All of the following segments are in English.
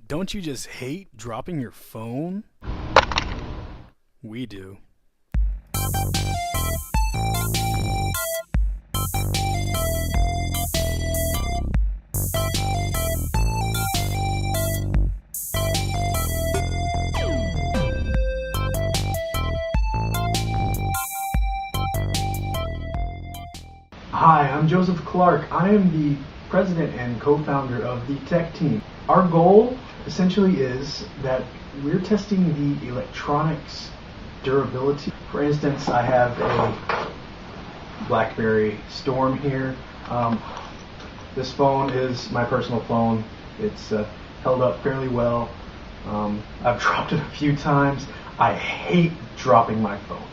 Don't you just hate dropping your phone? We do. Hi, I'm Joseph Clark. I am the president and co-founder of the TEQ Team. Our goal essentially is that we're testing the electronics durability. For instance, I have a BlackBerry Storm here. This phone is my personal phone. It's held up fairly well. I've dropped it a few times. I hate dropping my phone.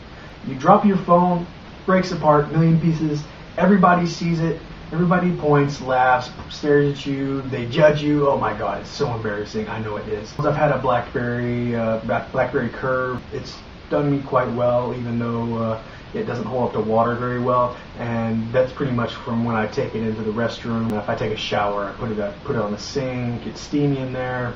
You drop your phone, breaks apart, million pieces. Everybody sees it. Everybody points, laughs, stares at you. They judge you. Oh my God, it's so embarrassing. I know it is. I've had a BlackBerry Curve. It's done me quite well, even though it doesn't hold up to water very well. And that's pretty much from when I take it into the restroom. If I take a shower, I put it on the sink. It's steamy in there.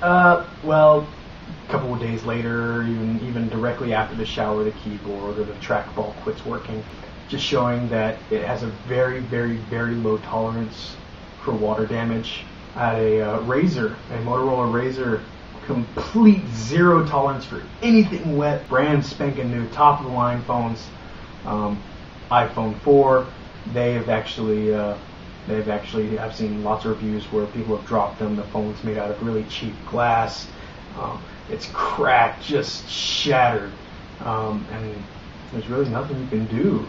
Well, a couple of days later, even directly after the shower, the keyboard or the trackball quits working. Just showing that it has a very, very, very low tolerance for water damage. I had a Motorola Razr, complete zero tolerance for anything wet, brand spanking new, top of the line phones. iPhone 4, I've seen lots of reviews where people have dropped them. The phone's made out of really cheap glass. It's cracked, just shattered, and there's really nothing you can do.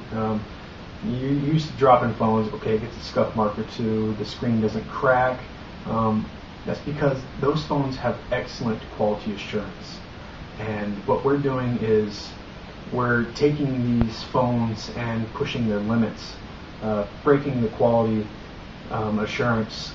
You used to dropping phones, okay, it gets a scuff mark or two, the screen doesn't crack. That's because those phones have excellent quality assurance. And what we're doing is we're taking these phones and pushing their limits, breaking the quality assurance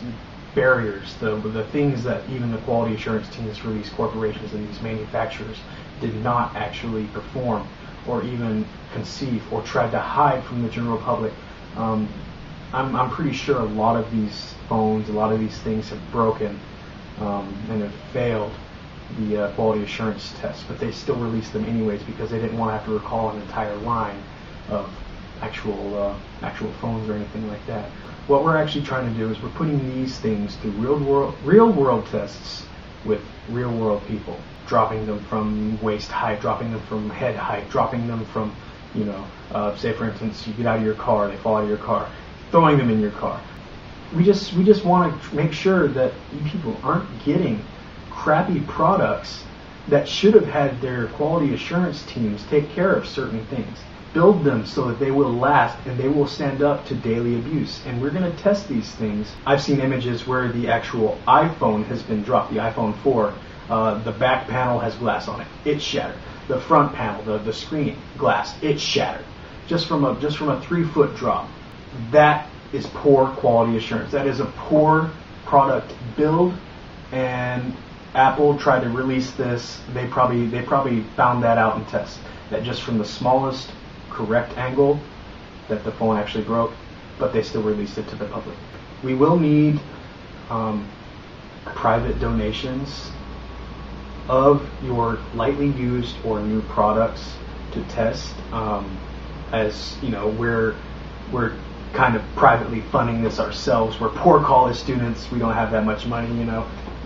barriers, the things that even the quality assurance teams for these corporations and these manufacturers did not actually perform or even conceive or tried to hide from the general public. I'm pretty sure a lot of these phones, a lot of these things have broken and have failed the quality assurance test, but they still released them anyways because they didn't want to have to recall an entire line of actual phones or anything like that. What we're actually trying to do is we're putting these things through real world tests with real world people, dropping them from waist height, dropping them from head height, dropping them from, say for instance, you get out of your car, they fall out of your car, throwing them in your car. We just want to make sure that you people aren't getting crappy products that should have had their quality assurance teams take care of certain things. Build them so that they will last and they will stand up to daily abuse. And we're going to test these things. I've seen images where the actual iPhone has been dropped, the iPhone 4. The back panel has glass on it. It's shattered. The front panel, the screen, glass, it's shattered. Just from a 3-foot drop. That is poor quality assurance. That is a poor product build. And Apple tried to release this. They probably found that out in tests. That just from the smallest correct angle that the phone actually broke, but they still released it to the public. We will need private donations of your lightly used or new products to test. As you know, we're kind of privately funding this ourselves. We're poor college students. We don't have that much money.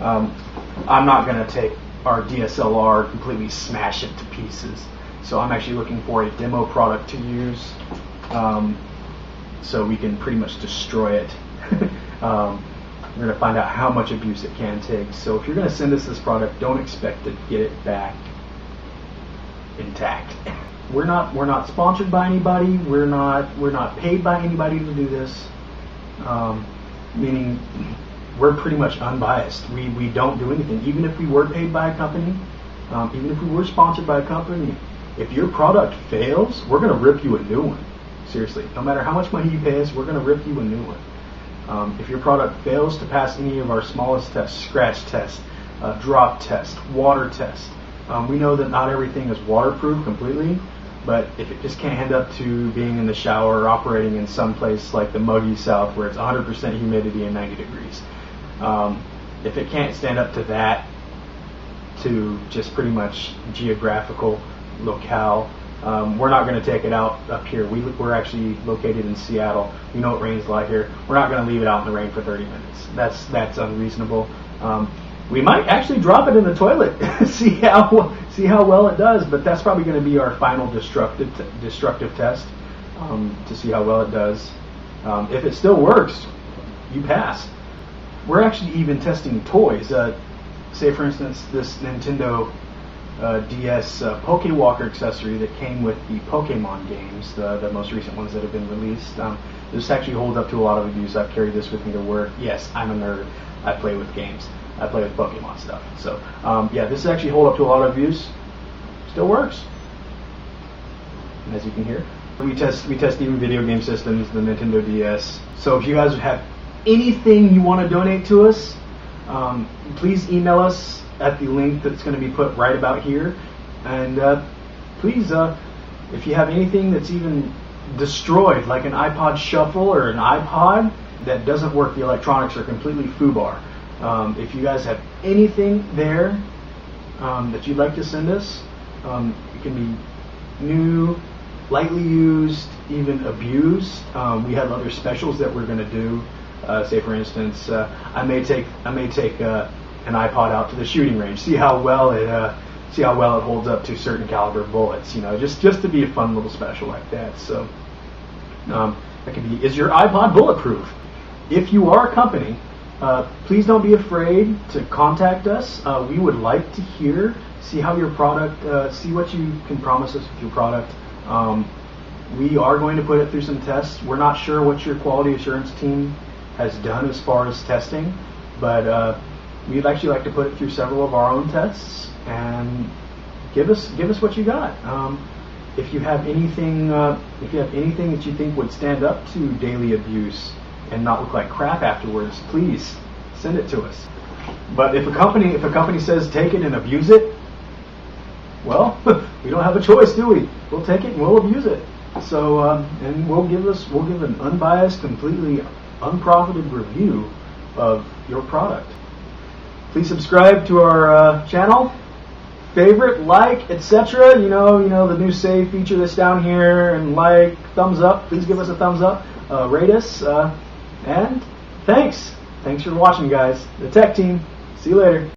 I'm not going to take our DSLR and completely smash it to pieces. So I'm actually looking for a demo product to use, so we can pretty much destroy it. We're going to find out how much abuse it can take. So if you're going to send us this product, don't expect to get it back intact. We're not sponsored by anybody. We're not paid by anybody to do this. Meaning we're pretty much unbiased. We don't do anything. Even if we were paid by a company, even if we were sponsored by a company, if your product fails, we're going to rip you a new one. Seriously, no matter how much money you pay us, we're going to rip you a new one. If your product fails to pass any of our smallest tests, scratch test, drop test, water test, we know that not everything is waterproof completely, but if it just can't end up to being in the shower or operating in some place like the muggy south where it's 100% humidity and 90 degrees, if it can't stand up to that, to just pretty much geographical locale, we're not going to take it out up here. We're actually located in Seattle. We know it rains a lot here. We're not going to leave it out in the rain for 30 minutes. That's unreasonable. We might actually drop it in the toilet, see how well it does. But that's probably going to be our final destructive test, to see how well it does. If it still works, you pass. We're actually even testing toys. Say, for instance, this Nintendo DS Pokewalker accessory that came with the Pokemon games, the most recent ones that have been released. This actually holds up to a lot of reviews. I've carried this with me to work. Yes, I'm a nerd. I play with games. I play with Pokemon stuff. So, yeah, this actually holds up to a lot of reviews. Still works. And as you can hear, we test even video game systems, the Nintendo DS. So if you guys have anything you want to donate to us, please email us at the link that's going to be put right about here. And please, if you have anything that's even destroyed, like an iPod Shuffle or an iPod that doesn't work, the electronics are completely foobar. If you guys have anything there that you'd like to send us, it can be new, lightly used, even abused. We have other specials that we're going to do. Say, for instance, I may take an iPod out to the shooting range, see how well it holds up to certain caliber bullets. You know, just to be a fun little special like that. So that could be: is your iPod bulletproof? If you are a company, please don't be afraid to contact us. We would like to hear, see how your product, see what you can promise us with your product. We are going to put it through some tests. We're not sure what your quality assurance team has done as far as testing, but we'd actually like to put it through several of our own tests and give us what you got. If you have anything that you think would stand up to daily abuse and not look like crap afterwards, please send it to us. But if a company says take it and abuse it, well, we don't have a choice, do we? We'll take it and we'll abuse it. So and we'll give an unbiased, completely unprofited review of your product. Please subscribe to our channel, favorite, like, etc. You know the new save feature that's down here, and like, thumbs up. Please give us a thumbs up, rate us, and thanks for watching, guys. The TEQ Team. See you later.